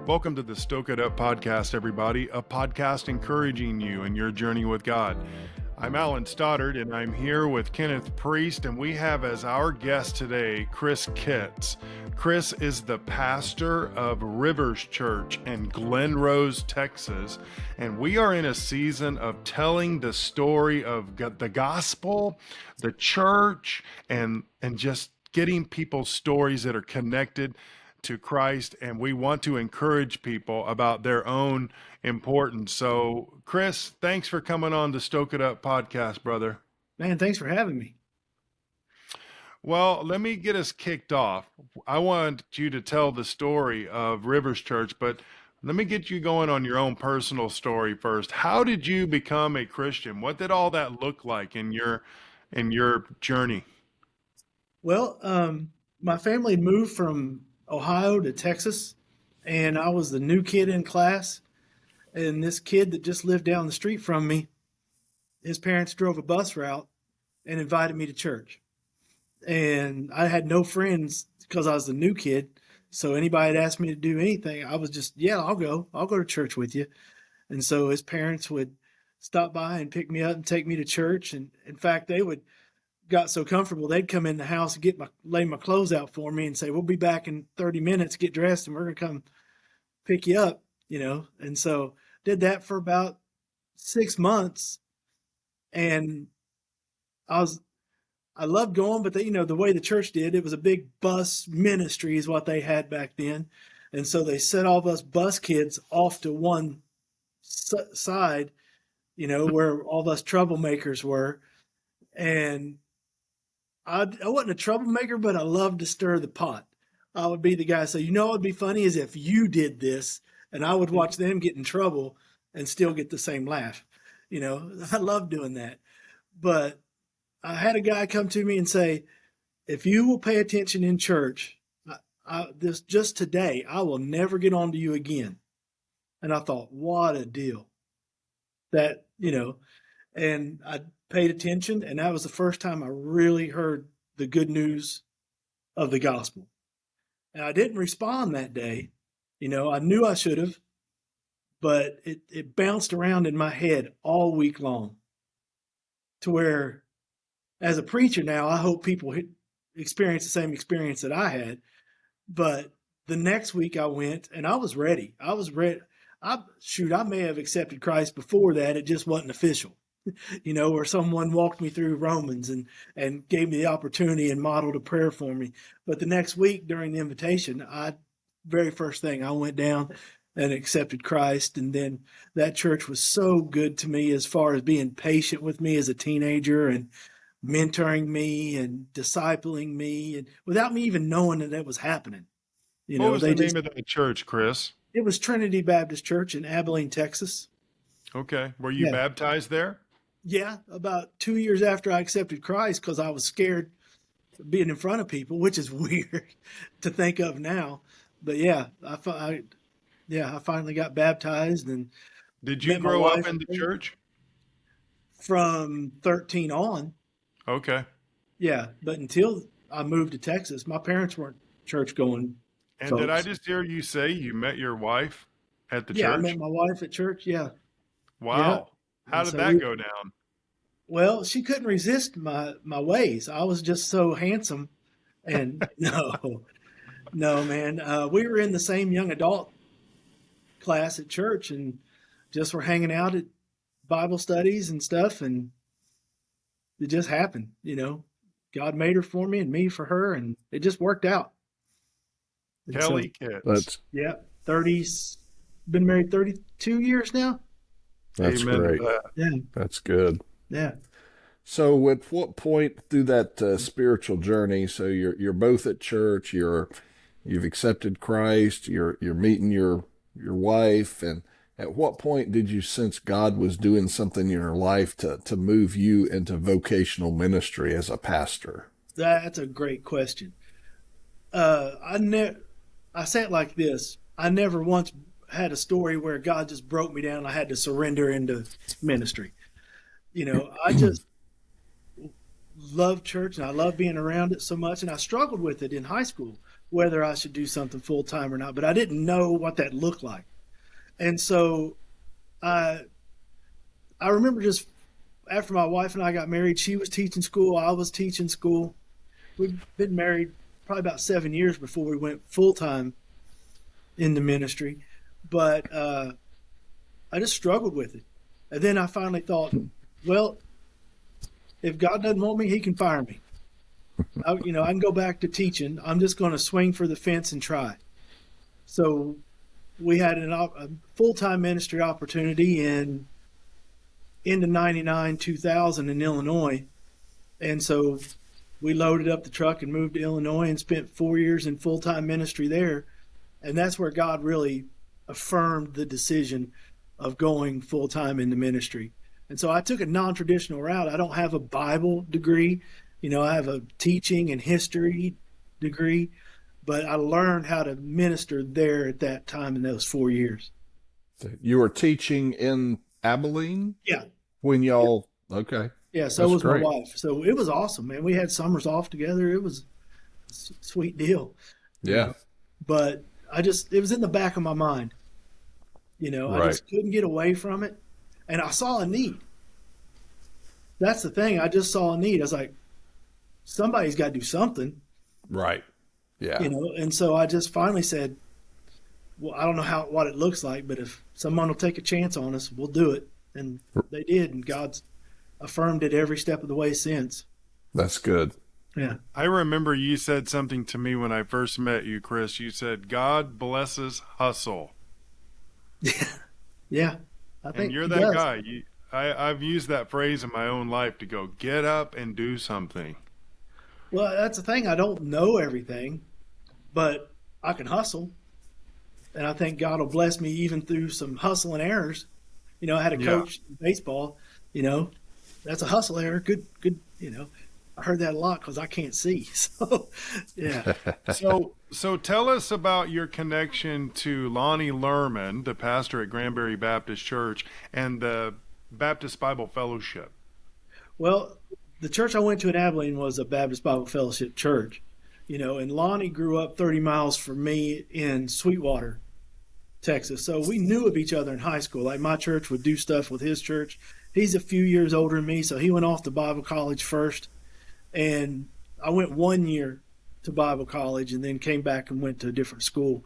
Welcome to the Stoke It Up podcast, everybody, a podcast encouraging you in your journey with God. I'm Alan Stoddard, and I'm here with Kenneth Priest, and we have as our guest today, Chris Kitts. Chris is the pastor of Rivers Church in Glen Rose, Texas, and we are in a season of telling the story of the gospel, the church, and just getting people's stories that are connected to Christ, and we want to encourage people about their own importance. So, Chris, thanks for coming on the Stoke It Up podcast, brother. Man, thanks for having me. Well, let me get us kicked off. I want you to tell the story of Rivers Church, but let me get you going on your own personal story first. How did you become a Christian? What did all that look like in your journey? Well, my family moved from Ohio to Texas, and I was the new kid in class. And this kid that just lived down the street from me, his parents drove a bus route and invited me to church. And I had no friends because I was the new kid. So anybody had asked me to do anything, I was just, yeah, I'll go to church with you. And so his parents would stop by and pick me up and take me to church. And in fact, got so comfortable, they'd come in the house and lay my clothes out for me and say, we'll be back in 30 minutes, get dressed, and we're going to come pick you up, And so did that for about 6 months. And I loved going, but the way the church did, it was a big bus ministry is what they had back then. And so they set all of us bus kids off to one side, where all of us troublemakers were. And I wasn't a troublemaker, but I loved to stir the pot. I would be the guy. So, what would be funny is if you did this, and I would watch them get in trouble and still get the same laugh. I love doing that. But I had a guy come to me and say, if you will pay attention in church, just today, I will never get on to you again. And I thought, what a deal. That, and I paid attention, and that was the first time I really heard the good news of the gospel. And I didn't respond that day. I knew I should have, but it bounced around in my head all week long to where, as a preacher now, I hope people experience the same experience that I had. But the next week I went, and I was ready. I may have accepted Christ before that. It just wasn't official. Or someone walked me through Romans and gave me the opportunity and modeled a prayer for me. But the next week during the invitation, very first thing, I went down and accepted Christ. And then that church was so good to me as far as being patient with me as a teenager and mentoring me and discipling me, and without me even knowing that was happening. What was the name of that church, Chris? It was Trinity Baptist Church in Abilene, Texas. Okay. Were you baptized there? Yeah, about 2 years after I accepted Christ, because I was scared of being in front of people, which is weird to think of now. But yeah, I finally got baptized. And did you grow up in the church? From 13 on. Okay. Yeah, but until I moved to Texas, my parents weren't church going. And folks. Did I just hear you say you met your wife at the church? Yeah, I met my wife at church. Yeah. Wow. Yeah. How did that go down? Well, she couldn't resist my ways. I was just so handsome. And no, man. We were in the same young adult class at church and just were hanging out at Bible studies and stuff. And it just happened, God made her for me and me for her. And it just worked out. And Kelly Kitts. Yeah. Been married 32 years now. That's Amen great. Yeah. That's good. Yeah. So at what point through that spiritual journey, so you're both at church, you've accepted Christ, you're meeting your wife, and at what point did you sense God was doing something in your life to move you into vocational ministry as a pastor? That's a great question. I say it like this. I never once had a story where God just broke me down and I had to surrender into ministry. I just love church and I love being around it so much. And I struggled with it in high school whether I should do something full time or not, but I didn't know what that looked like. And so I I remember just after my wife and I got married, she was teaching school, I was teaching school. We've been married probably about 7 years before we went full time into ministry, but I just struggled with it. And then I finally thought, well, if God doesn't want me, He can fire me. I can go back to teaching. I'm just going to swing for the fence and try. So we had a full-time ministry opportunity into 99, 2000 in Illinois. And so we loaded up the truck and moved to Illinois and spent 4 years in full-time ministry there. And that's where God really affirmed the decision of going full-time into ministry. And so I took a non-traditional route. I don't have a Bible degree. I have a teaching and history degree, but I learned how to minister there at that time in those 4 years. You were teaching in Abilene? Yeah. When y'all, okay. Yeah, so That's was great. my wife. So it was awesome, man. We had summers off together. It was a sweet deal. Yeah. But it was in the back of my mind. I Right. just couldn't get away from it. And I saw a need. That's the thing. I just saw a need. I was like, somebody's got to do something, Right. Yeah. And so I just finally said, well, I don't know what it looks like, but if someone will take a chance on us, we'll do it. And they did. And God's affirmed it every step of the way since. That's good. Yeah. I remember you said something to me when I first met you, Chris. You said, God blesses hustle. Yeah. I think And you're He that does. guy. I've used that phrase in my own life to go, get up and do something. Well, that's the thing. I don't know everything, but I can hustle. And I think God will bless me even through some hustle and errors. I had a coach in baseball, that's a hustle error. Good. I heard that a lot because I can't see. So, yeah. So tell us about your connection to Lonnie Lerman, the pastor at Granbury Baptist Church, and the Baptist Bible Fellowship. Well, the church I went to in Abilene was a Baptist Bible Fellowship church, and Lonnie grew up 30 miles from me in Sweetwater, Texas. So we knew of each other in high school. Like my church would do stuff with his church. He's a few years older than me, so he went off to Bible college first. And I went 1 year to Bible college and then came back and went to a different school.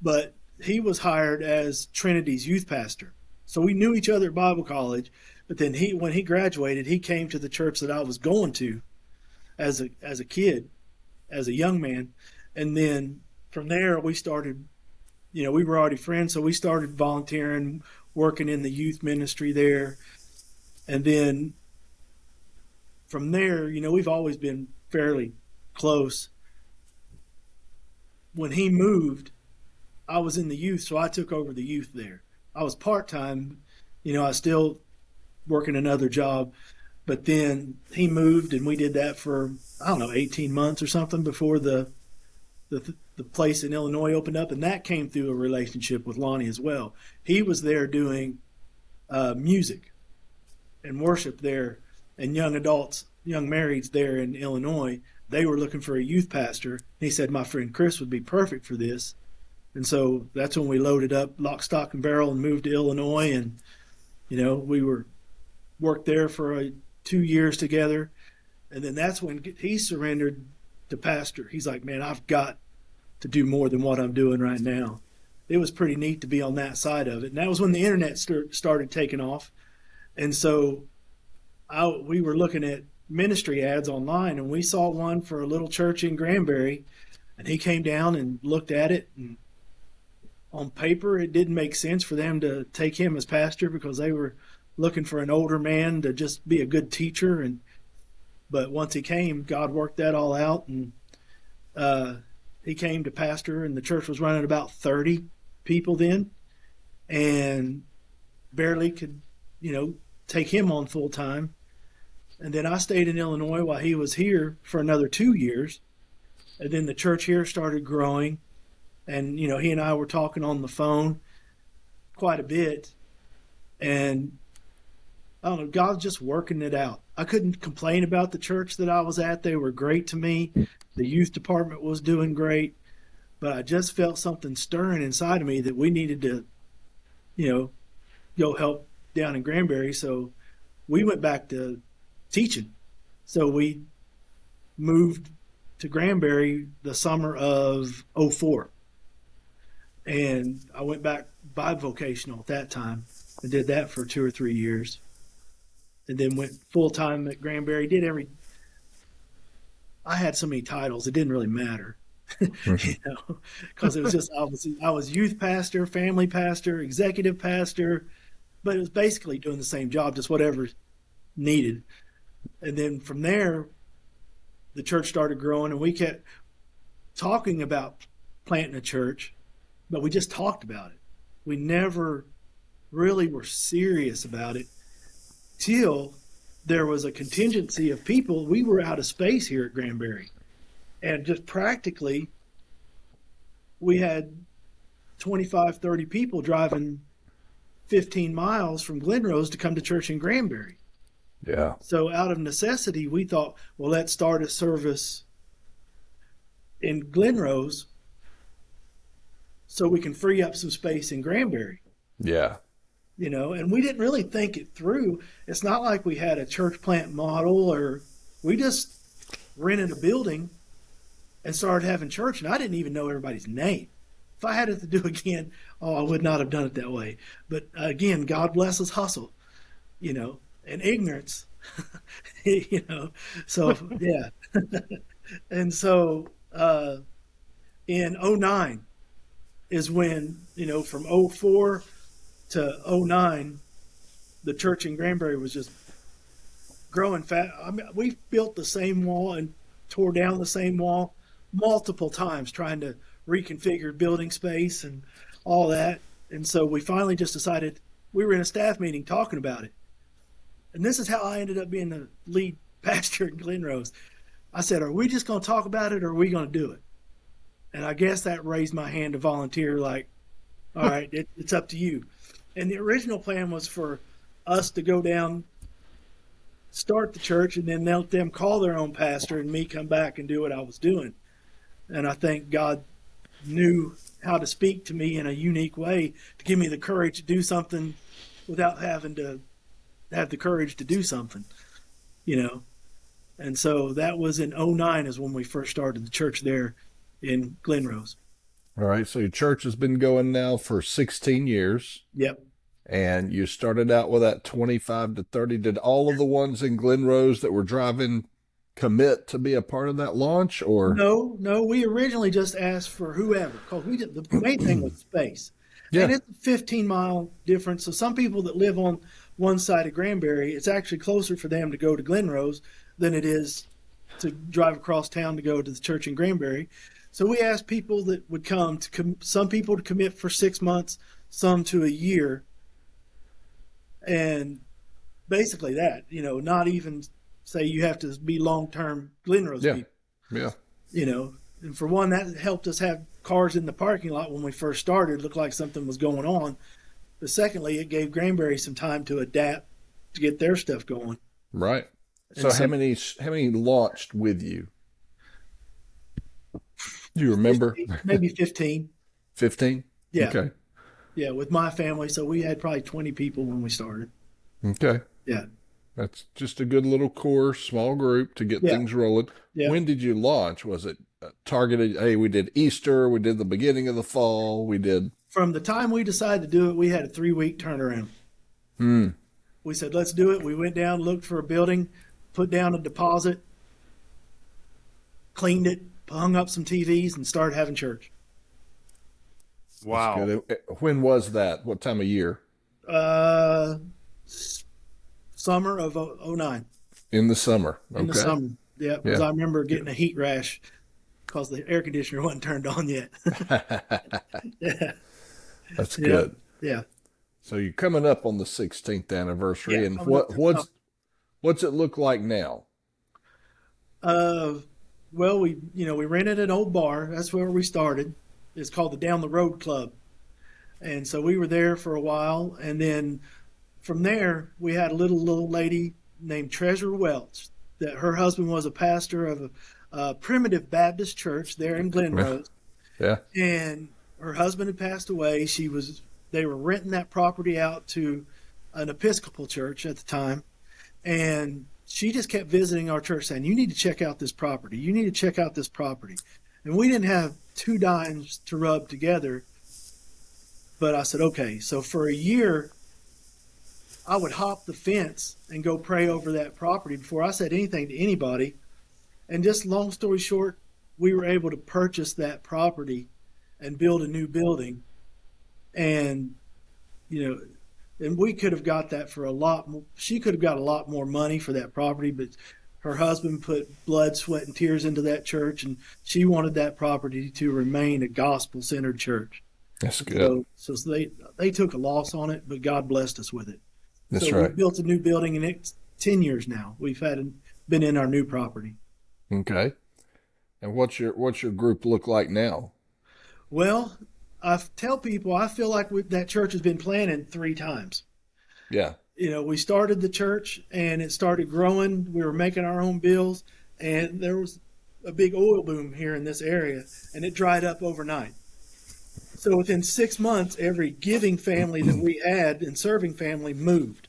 But he was hired as Trinity's youth pastor. So we knew each other at Bible college. But then when he graduated, he came to the church that I was going to as a kid, as a young man. And then from there we started, we were already friends, so we started volunteering, working in the youth ministry there. And then from there, we've always been fairly close. When he moved, I was in the youth, so I took over the youth there. I was part-time, I was still working another job, but then he moved and we did that for, 18 months or something before the place in Illinois opened up, and that came through a relationship with Lonnie as well. He was there doing music and worship there, and young adults, young marrieds there in Illinois. They were looking for a youth pastor. He said, my friend Chris would be perfect for this. And so that's when we loaded up lock, stock, and barrel and moved to Illinois. And, we worked there for 2 years together. And then that's when he surrendered to pastor. He's like, man, I've got to do more than what I'm doing right now. It was pretty neat to be on that side of it. And that was when the internet started taking off. And so we were looking at ministry ads online, and we saw one for a little church in Granbury, and he came down and looked at it, and on paper it didn't make sense for them to take him as pastor because they were looking for an older man to just be a good teacher. But once he came, God worked that all out, and he came to pastor, and the church was running about 30 people then, and barely could take him on full time. And then I stayed in Illinois while he was here for another 2 years. And then the church here started growing. And, he and I were talking on the phone quite a bit. And I don't know, God's just working it out. I couldn't complain about the church that I was at. They were great to me. The youth department was doing great. but I just felt something stirring inside of me that we needed to, you know, go help down in Granbury. So we went back to teaching. So we moved to Granbury the summer of '04. And I went back bivocational at that time and did that for 2 or 3 years. And then went full time at Granbury. I had so many titles, it didn't really matter, because it was just, I was youth pastor, family pastor, executive pastor, but it was basically doing the same job, just whatever needed. And then from there, the church started growing, and we kept talking about planting a church, but we just talked about it. We never really were serious about it till there was a contingency of people. We were out of space here at Granbury, and just practically we had 25, 30 people driving 15 miles from Glenrose to come to church in Granbury. Yeah. So out of necessity, we thought, well, let's start a service in Glenrose so we can free up some space in Granbury. Yeah. And we didn't really think it through. It's not like we had a church plant model, or we just rented a building and started having church, and I didn't even know everybody's name. If I had it to do again, I would not have done it that way. But again, God bless us hustle, and ignorance, so yeah. And so in '09 is when, from '04 to '09, the church in Granbury was just growing fast. I mean, we built the same wall and tore down the same wall multiple times trying to reconfigure building space and all that. And so we finally just decided, we were in a staff meeting talking about it. And this is how I ended up being the lead pastor in Glenrose. I said, are we just going to talk about it, or are we going to do it? And I guess that raised my hand to volunteer, like, all right, it's up to you. And the original plan was for us to go down, start the church, and then let them call their own pastor and me come back and do what I was doing. And I think God knew how to speak to me in a unique way to give me the courage to do something without having to have the courage to do something, And so that was in '09 is when we first started the church there in Glenrose. All right. So your church has been going now for 16 years. Yep. And you started out with that 25 to 30. Did all of the ones in Glenrose that were driving commit to be a part of that launch, or? No, we originally just asked for whoever, because the main thing was space. Yeah. And it's a 15-mile difference. So some people that live on one side of Granbury, it's actually closer for them to go to Glenrose than it is to drive across town to go to the church in Granbury. So we asked people that would come some people to commit for 6 months, some to a year. And basically that, not even say you have to be long-term Glenrose people. Yeah. And for one, that helped us have cars in the parking lot when we first started. It looked like something was going on. But secondly, it gave Granbury some time to adapt to get their stuff going. Right. So how many launched with you? Do you remember? Maybe 15. 15? Yeah. Okay. Yeah, with my family. So we had probably 20 people when we started. Okay. Yeah. That's just a good little core, small group to get things rolling. Yeah. When did you launch? Was it targeted? Hey, we did Easter. We did the beginning of the fall. We did. From the time we decided to do it, we had a 3-week turnaround. We said, let's do it. We went down, looked for a building, put down a deposit, cleaned it, hung up some TVs, and started having church. Wow. When was that? What time of year? Summer of '09. In the summer. Okay. In the summer. Yeah, because I remember getting a heat rash because the air conditioner wasn't turned on yet. Yeah. That's good. Yeah. So you're coming up on the 16th anniversary, Yeah, and what's it look like now? Well, we rented an old bar. That's where we started. It's called the Down the Road Club. And so we were there for a while. And then from there, we had a little lady named Treasure Welch, that her husband was a pastor of a primitive Baptist church there in Glenrose. Yeah. And her husband had passed away. They were renting that property out to an Episcopal church at the time. And she just kept visiting our church saying, you need to check out this property. You need to check out this property. And we didn't have two dimes to rub together. But I said, okay. So for a year, I would hop the fence and go pray over that property before I said anything to anybody. And just long story short, we were able to purchase that property and build a new building. And, and we could have got that for a lot more. She could have got a lot more money for that property, but her husband put blood, sweat, and tears into that church, and she wanted that property to remain a gospel-centered church. That's good. So they took a loss on it, but God blessed us with it. That's so right. We built a new building, and it's 10 years now. We've been in our new property. Okay. And what's your group look like now? Well, I tell people I feel like that church has been planted 3 times. Yeah. We started the church, and it started growing. We were making our own bills, and there was a big oil boom here in this area, and it dried up overnight. So within 6 months, every giving family that we had and serving family moved.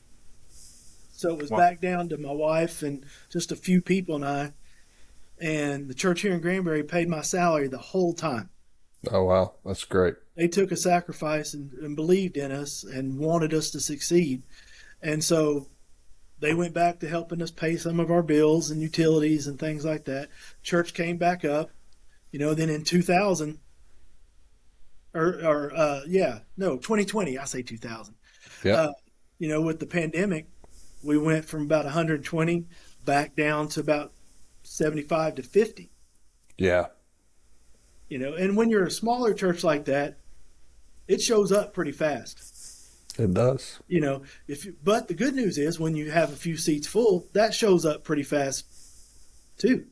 So it was back down to my wife and just a few people and I. And the church here in Granbury paid my salary the whole time. Oh, wow. That's great. They took a sacrifice and believed in us and wanted us to succeed. And so they went back to helping us pay some of our bills and utilities and things like that. Church came back up, then in 2000, 2020, I say 2000. Yeah. With the pandemic, we went from about 120 back down to about 75 to 50. Yeah. And when you're a smaller church like that, it shows up pretty fast. It does. But the good news is when you have a few seats full, that shows up pretty fast too.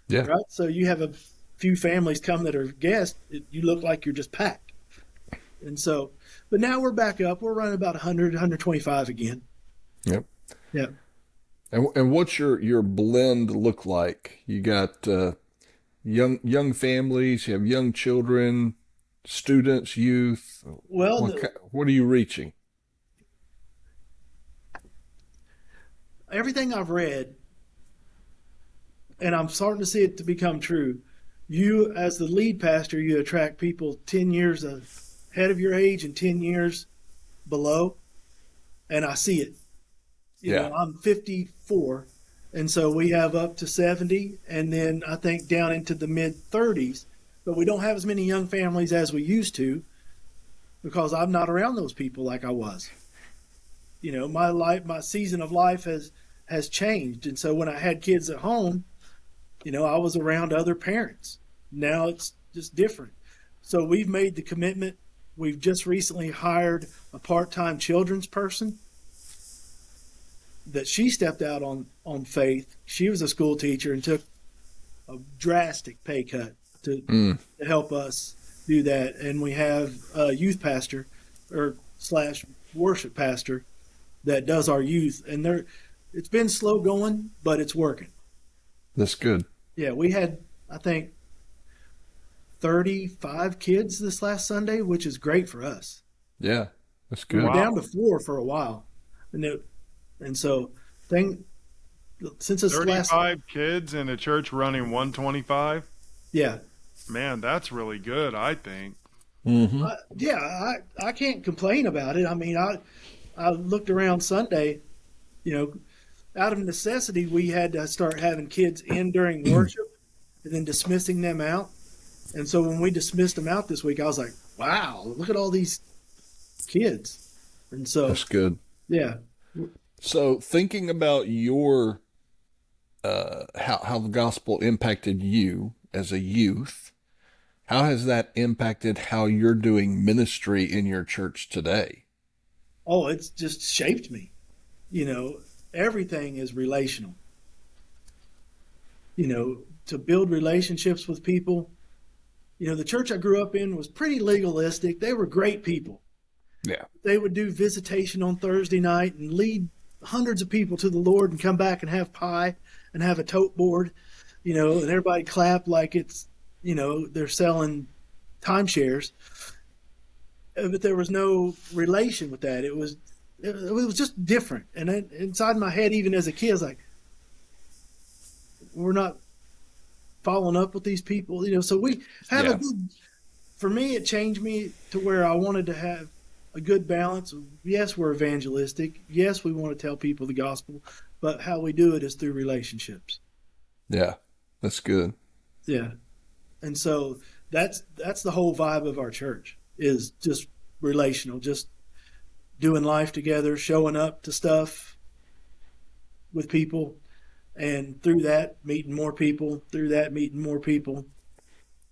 Yeah. Right. So you have a few families come that are guests, you look like you're just packed. And so, but now we're back up. We're running about 100, 125 again. Yep. Yeah. And what's your blend look like? You got young families, you have young children, students, youth. Well, what are you reaching? Everything I've read, and I'm starting to see it to become true. You, as the lead pastor, you attract people 10 years ahead of your age and 10 years below. And I see it. I'm 54. And so we have up to 70 and then I think down into the mid 30s, but we don't have as many young families as we used to because I'm not around those people like I was. My season of life has changed. And so when I had kids at home, I was around other parents. Now it's just different. So we've made the commitment. We've just recently hired a part-time children's person that she stepped out on faith. She was a school teacher and took a drastic pay cut to help us do that. And we have a youth pastor / worship pastor that does our youth. And it's been slow going, but it's working. That's good. Yeah, we had, I think, 35 kids this last Sunday, which is great for us. Yeah, that's good. We were down to 4 for a while. And so, since this 35 kids in a church running 125? Yeah. Man, that's really good, I think. Mm-hmm. I can't complain about it. I mean, I looked around Sunday, out of necessity, we had to start having kids in during worship and then dismissing them out. And so when we dismissed them out this week, I was like, wow, look at all these kids. And so that's good. Yeah. So thinking about your how the gospel impacted you as a youth, how has that impacted how you're doing ministry in your church today? Oh, it's just shaped me. Everything is relational. To build relationships with people. The church I grew up in was pretty legalistic. They were great people. Yeah. They would do visitation on Thursday night and lead hundreds of people to the Lord and come back and have pie and have a tote board, and everybody clap like it's, they're selling timeshares, but there was no relation with that. It was just different. And inside my head, even as a kid, I was like, we're not following up with these people, so we have a good, for me, it changed me to where I wanted to have a good balance of, yes, we're evangelistic. Yes, we want to tell people the gospel, but how we do it is through relationships. Yeah, that's good. Yeah. And so that's the whole vibe of our church, is just relational, just doing life together, showing up to stuff with people, and through that meeting more people,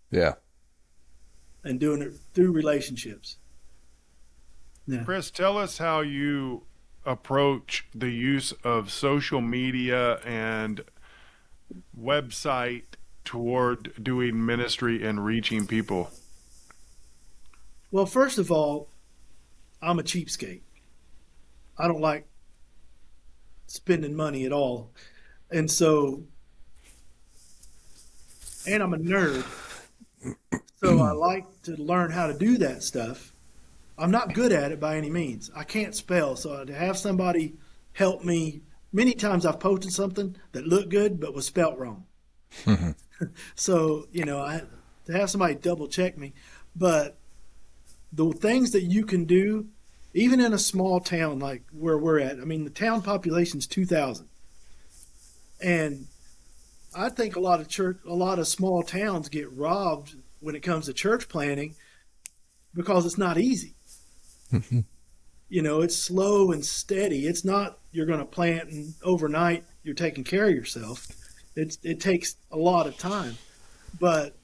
Yeah. and doing it through relationships. Yeah. Chris, tell us how you approach the use of social media and website toward doing ministry and reaching people. Well, first of all, I'm a cheapskate. I don't like spending money at all. And so, and I'm a nerd. So I like to learn how to do that stuff. I'm not good at it by any means. I can't spell. So to have somebody help me, many times I've posted something that looked good but was spelt wrong. So, to have somebody double check me. But the things that you can do, even in a small town like where we're at, I mean, the town population is 2,000. And I think a lot of small towns get robbed when it comes to church planting because it's not easy. It's slow and steady. It's not you're going to plant and overnight you're taking care of yourself. It takes a lot of time. But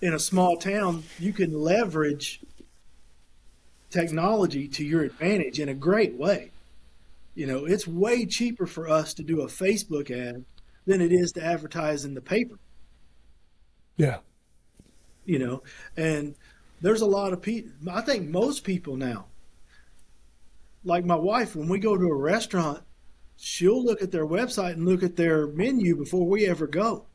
in a small town, you can leverage technology to your advantage in a great way. It's way cheaper for us to do a Facebook ad than it is to advertise in the paper. Yeah. And there's a lot of people, I think most people now, like my wife, when we go to a restaurant, she'll look at their website and look at their menu before we ever go.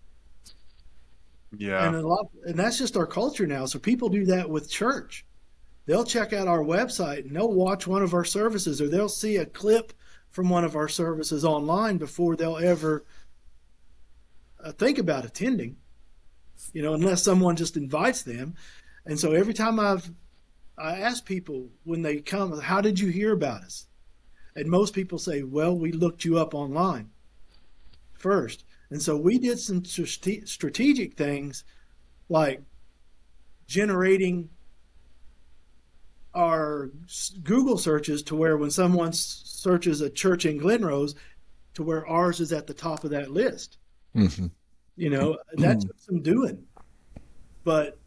Yeah. And that's just our culture now. So people do that with church. They'll check out our website and they'll watch one of our services, or they'll see a clip from one of our services online before they'll ever think about attending, unless someone just invites them. And so every time I ask people when they come, how did you hear about us? And most people say, well, we looked you up online first. And so we did some strategic things like generating our Google searches to where when someone searches a church in Glen Rose, to where ours is at the top of that list. Mm-hmm. That took some doing. But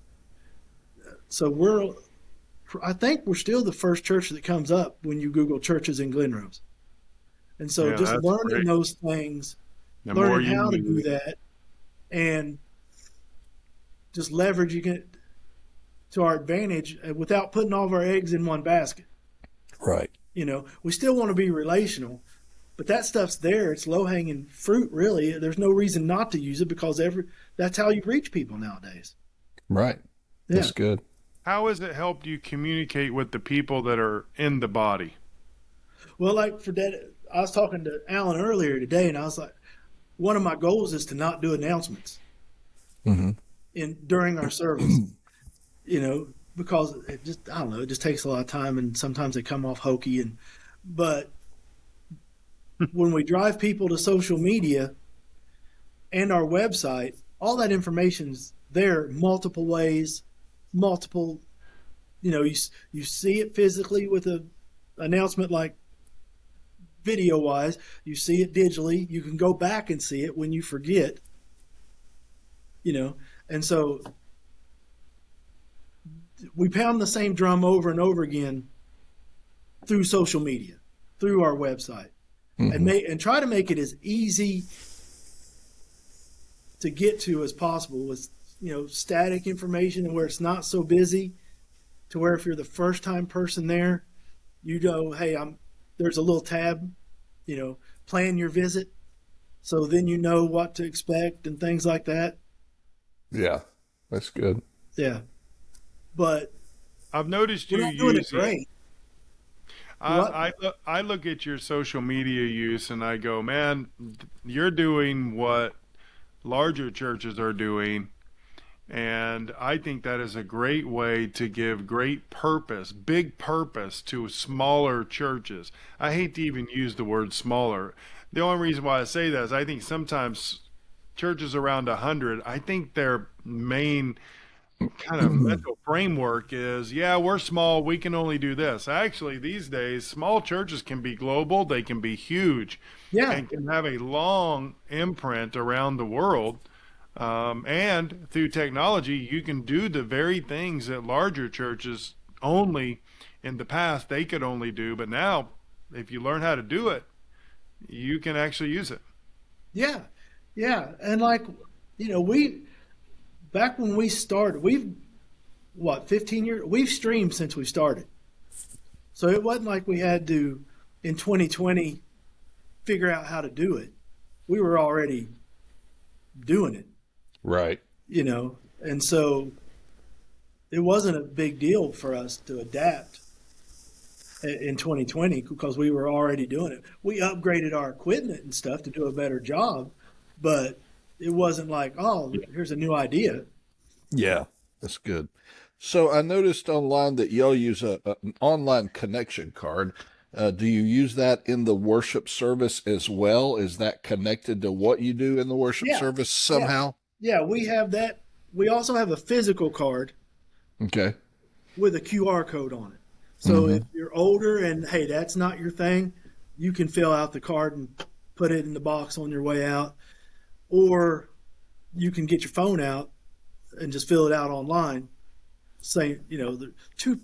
so I think we're still the first church that comes up when you Google churches in Glen Rose. And so just learning great. Those things, learning how to do that, and just leveraging it to our advantage without putting all of our eggs in one basket. Right. We still want to be relational, but that stuff's there. It's low-hanging fruit, really. There's no reason not to use it because that's how you reach people nowadays. Right. Yeah. That's good. How has it helped you communicate with the people that are in the body? Well, like for that, I was talking to Alan earlier today, and I was like, one of my goals is to not do announcements during our service, because it just, I don't know, it just takes a lot of time, and sometimes they come off hokey. But when we drive people to social media and our website, all that information's there multiple ways, you see it physically with an announcement like video wise, you see it digitally, you can go back and see it when you forget, and so we pound the same drum over and over again through social media, through our website, and try to make it as easy to get to as possible with static information, and where it's not so busy, to where if you're the first time person there, hey, there's a little tab, plan your visit, so then you know what to expect and things like that. Yeah, that's good. Yeah. but I've noticed we're you not doing it use it. great. What? I look at your social media use and I go, man, you're doing what larger churches are doing. And I think that is a great way to give great purpose, big purpose to smaller churches. I hate to even use the word smaller. The only reason why I say that is I think sometimes churches around 100, I think their main kind of mental framework is, yeah, we're small, we can only do this. Actually, these days, small churches can be global, they can be huge, Yeah, and can have a long imprint around the world. And through technology, you can do the very things that larger churches only in the past they could only do. But now, if you learn how to do it, you can actually use it. yeah, yeah. And like, we back when we started, we've what 15 years we've streamed since we started. So it wasn't like we had to in 2020 figure out how to do it. We were already doing it, Right. and so it wasn't a big deal for us to adapt in 2020 because we were already doing it. We upgraded our equipment and stuff to do a better job, but it wasn't like, oh, here's a new idea. Yeah, that's good. So I noticed online that y'all use an online connection card. Do you use that in the worship service as well? Is that connected to what you do in the worship Yeah, service yeah, somehow? yeah. We have that. We also have a physical card Okay. with a QR code on it. So Hmm. if you're older and hey, that's not your thing, you can fill out the card and put it in the box on your way out, or you can get your phone out and just fill it out online. Same, the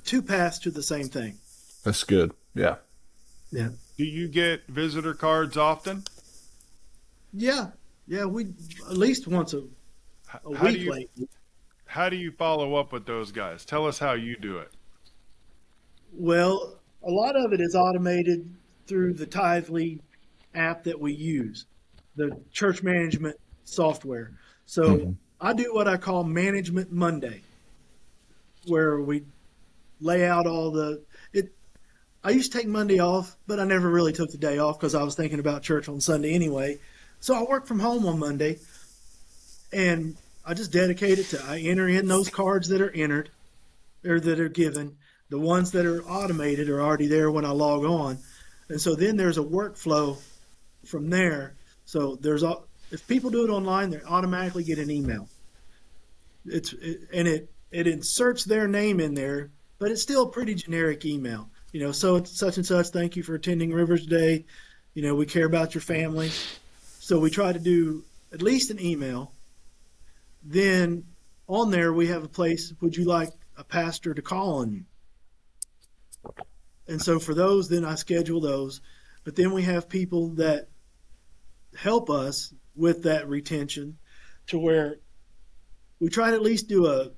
two paths to the same thing. That's good. Yeah. Yeah, Do you get visitor cards often? yeah, yeah. We at least once a How do week you lately. how do you follow up with those guys? Tell us how you do it. Well, a lot of it is automated through the Tithely app that we use, the church management software. So Hmm. I do what I call Management Monday, where we lay out all the it. I used to take Monday off, but I never really took the day off because I was thinking about church on Sunday anyway. So I work from home on Monday, and I just dedicate it to I enter in those cards that are entered or that are given. The ones that are automated are already there when I log on, and so then there's a workflow from there. So if people do it online, they automatically get an email. It inserts their name in there, but it's still a pretty generic email. So it's such and such. Thank you for attending Rivers Day. We care about your family. So we try to do at least an email. Then on there we have a place. Would you like a pastor to call on you? And so for those, then I schedule those. But then we have people that help us with that retention to where we try to at least do a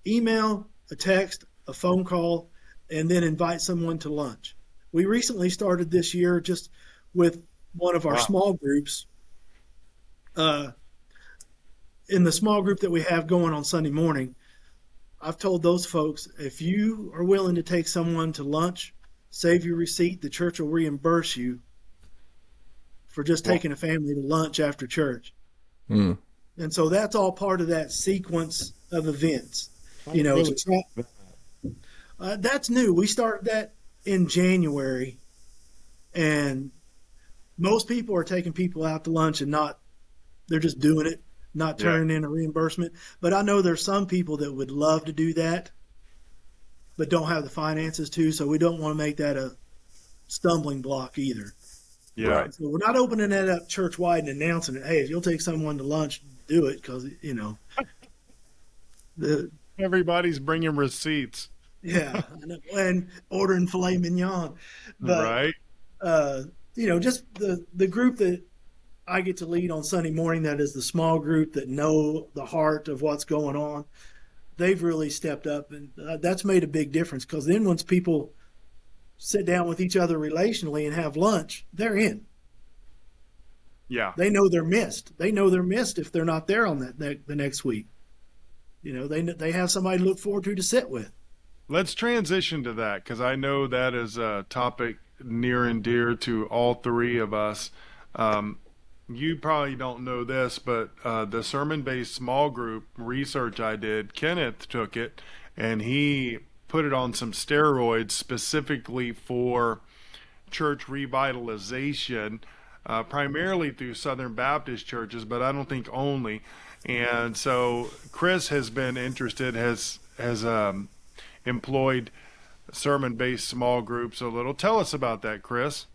email, a text, a phone call, and then invite someone to lunch. We recently started this year just with one of our Wow. small groups. In the small group that we have going on Sunday morning, I've told those folks, if you are willing to take someone to lunch, save your receipt, the church will reimburse you for just Well, taking a family to lunch after church. Mm. And so that's all part of that sequence of events. I To really try, that's new. We started that in January, and most people are taking people out to lunch and they're just doing it, not yeah. turning in a reimbursement. But I know there's some people that would love to do that, but don't have the finances to, so we don't want to make that a stumbling block either. Yeah. Right. So we're not opening that up church wide and announcing it. Hey, if you'll take someone to lunch, do it, because the Everybody's bringing receipts, yeah, I know, and ordering filet mignon, but right? just the group that I get to lead on Sunday morning, that is the small group that know the heart of what's going on. They've really stepped up, and that's made a big difference, because then once people sit down with each other relationally and have lunch, they're in. Yeah. They know they're missed. They know they're missed if they're not there on the next week. They have somebody to look forward to sit with. Let's transition to that because I know that is a topic near and dear to all three of us. Um, you probably don't know this, but the sermon based small group research I did, Kenneth took it and he put it on some steroids specifically for church revitalization, primarily through Southern Baptist churches, but I don't think only. And so Chris has been interested, has employed sermon-based small groups a little. Tell us about that, Chris.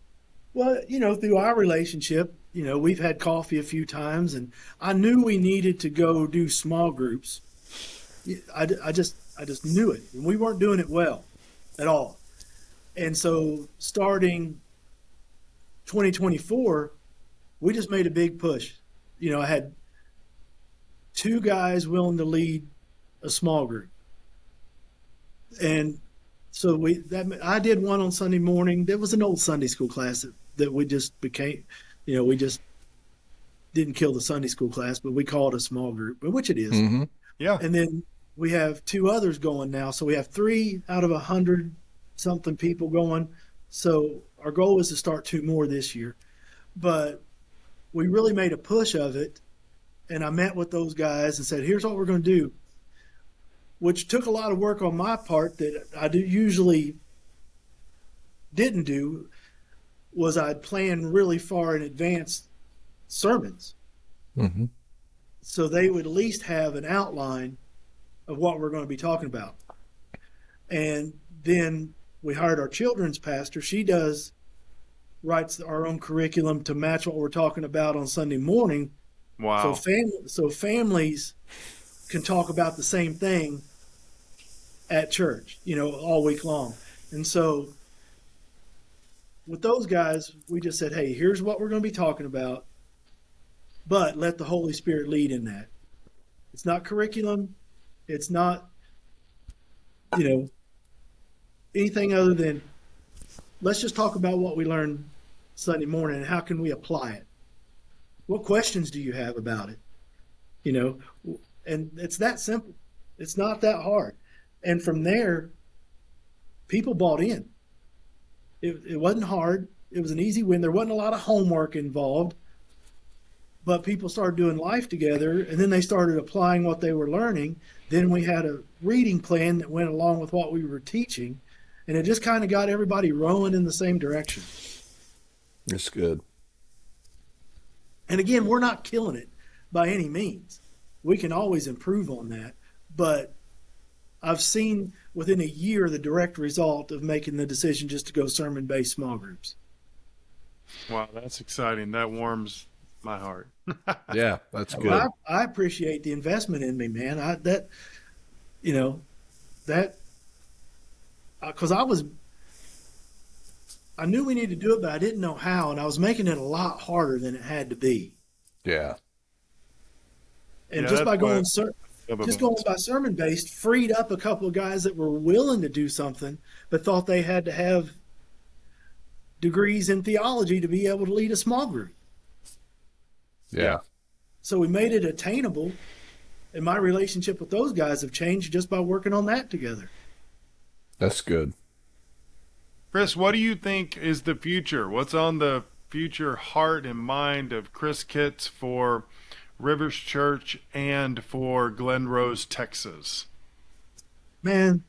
Well, through our relationship, we've had coffee a few times, and I knew we needed to go do small groups. I just knew it, and we weren't doing it well at all. And so starting 2024, we just made a big push. I had two guys willing to lead a small group. And so I did one on Sunday morning. There was an old Sunday school class that we just became, we just didn't kill the Sunday school class, but we call it a small group, which it is. Mm-hmm. Yeah. And then we have two others going now. So we have 3 out of 100 something people going. So our goal is to start 2 more this year. But we really made a push of it. And I met with those guys and said, here's what we're going to do, which took a lot of work on my part that I usually didn't do, was I'd plan really far in advance sermons. Mm-hmm. So they would at least have an outline of what we're going to be talking about. And then we hired our children's pastor. She writes our own curriculum to match what we're talking about on Sunday morning. Wow. So families can talk about the same thing at church, all week long. And so with those guys, we just said, hey, here's what we're going to be talking about, but let the Holy Spirit lead in that. It's not curriculum. It's not, anything other than let's just talk about what we learned Sunday morning and how can we apply it? What questions do you have about it? And it's that simple. It's not that hard. And from there, people bought in. It wasn't hard. It was an easy win. There wasn't a lot of homework involved, but people started doing life together, and then they started applying what they were learning. Then we had a reading plan that went along with what we were teaching, and it just kind of got everybody rowing in the same direction. That's good. And again, we're not killing it by any means. We can always improve on that, but I've seen within a year the direct result of making the decision just to go sermon-based small groups. Wow, that's exciting. That warms my heart. Yeah, that's good. Well, I appreciate the investment in me, man. Because I knew we needed to do it, but I didn't know how, and I was making it a lot harder than it had to be. Yeah. And Yeah, just by going by sermon based, freed up a couple of guys that were willing to do something, but thought they had to have degrees in theology to be able to lead a small group. Yeah. So we made it attainable, and my relationship with those guys have changed just by working on that together. That's good. Chris, what do you think is the future? What's on the future heart and mind of Chris Kitts for Rivers Church and for Glen Rose, Texas? Man,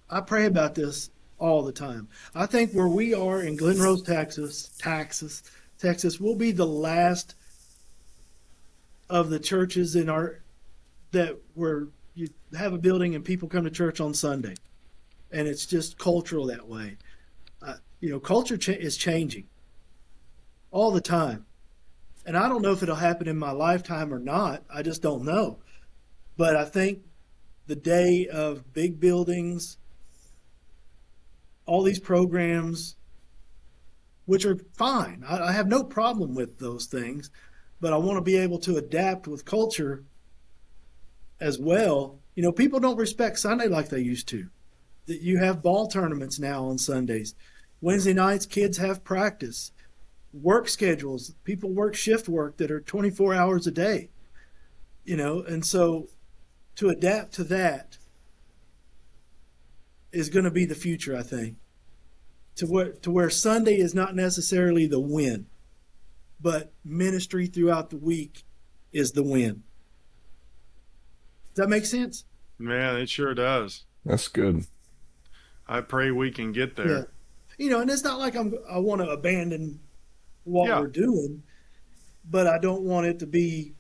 I pray about this all the time. I think where we are in Glen Rose, Texas will be the last of the churches where you have a building and people come to church on Sunday, and it's just cultural that way. Culture is changing all the time. And I don't know if it'll happen in my lifetime or not. I just don't know. But I think the day of big buildings, all these programs, which are fine. I have no problem with those things, but I want to be able to adapt with culture as well. People don't respect Sunday like they used to. You have ball tournaments now on Sundays. Wednesday nights, kids have practice. Work schedules, people work shift work that are 24 hours a day, and so to adapt to that is going to be the future, I think. To where Sunday is not necessarily the win, but ministry throughout the week is the win. Does that make sense? Man, it sure does. That's good. I pray we can get there. Yeah. And it's not like I want to abandon what Yeah. we're doing, but I don't want it to be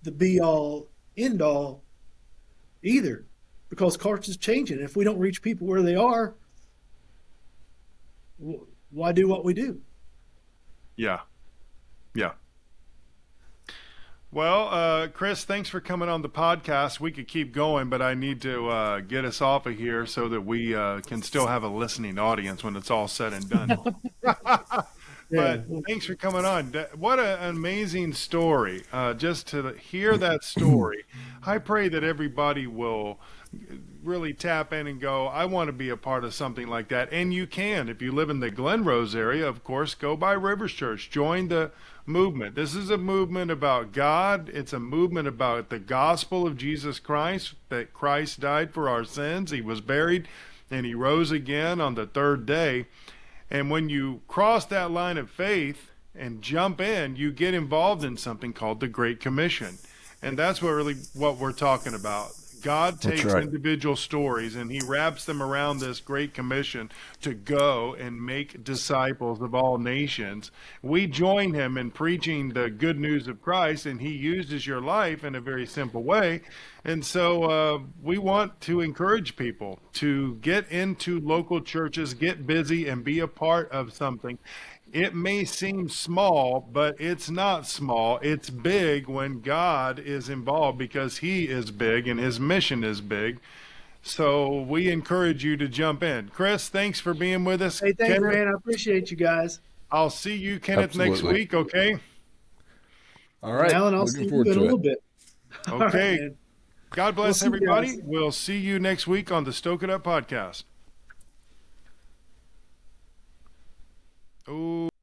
the be all end all either, because culture is changing. If we don't reach people where they are, why do what we do? Yeah. Yeah. Well, Chris, thanks for coming on the podcast. We could keep going, but I need to get us off of here so that we can still have a listening audience when it's all said and done. But thanks for coming on. What an amazing story. Just to hear that story, I pray that everybody will really tap in and go, I want to be a part of something like that. And you can. If you live in the Glen Rose area, of course, go by Rivers Church. Join the movement. This is a movement about God. It's a movement about the gospel of Jesus Christ, that Christ died for our sins. He was buried and he rose again on the third day. And when you cross that line of faith and jump in, you get involved in something called the Great Commission. And that's what we're talking about. God takes individual stories and he wraps them around this Great Commission to go and make disciples of all nations. We join him in preaching the good news of Christ, and he uses your life in a very simple way. And so we want to encourage people to get into local churches, get busy, and be a part of something. It may seem small, but it's not small. It's big when God is involved, because he is big and his mission is big. So we encourage you to jump in. Chris, thanks for being with us. Hey, thanks, Kenneth, man. I appreciate you guys. I'll see you, Kenneth, next Absolutely. week, okay? All right. Alan, I'll see Looking you forward in a to little it. bit. All right, Okay. man. God bless We'll see you everybody. guys. We'll see you next week on the Stoke It Up podcast. Oh.